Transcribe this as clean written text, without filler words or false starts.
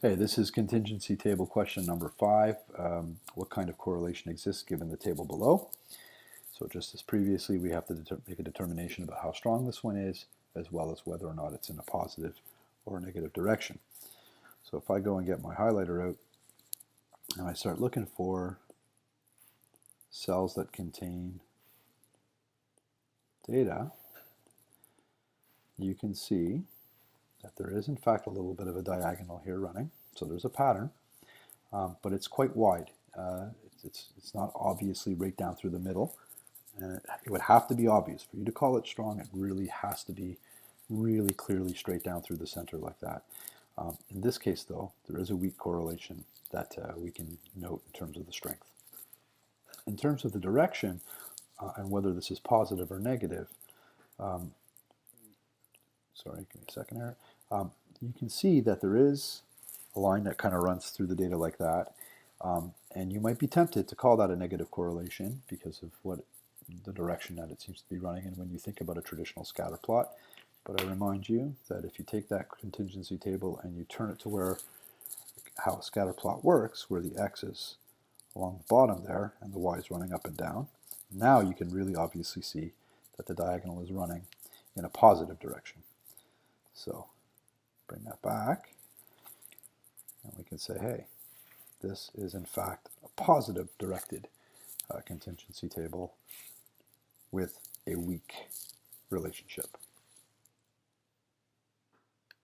Hey, this is contingency table question number 5. What kind of correlation exists given the table below? So just as previously, we have to make a determination about how strong this one is, as well as whether or not it's in a positive or a negative direction. So if I go and get my highlighter out, and I start looking for cells that contain data, you can see that there is in fact a little bit of a diagonal here running. So there's a pattern, but it's quite wide. It's not obviously right down through the middle. And it would have to be obvious. For you to call it strong, it really has to be really clearly straight down through the center like that. In this case, though, there is a weak correlation that we can note in terms of the strength. In terms of the direction, and whether this is positive or negative, sorry, give me a second here. You can see that there is a line that kind of runs through the data like that. And you might be tempted to call that a negative correlation because of the direction that it seems to be running in when you think about a traditional scatter plot. But I remind you that if you take that contingency table and you turn it to how a scatter plot works, where the x is along the bottom there and the y is running up and down, now you can really obviously see that the diagonal is running in a positive direction. So bring that back, and we can say, hey, this is in fact a positive directed contingency table with a weak relationship.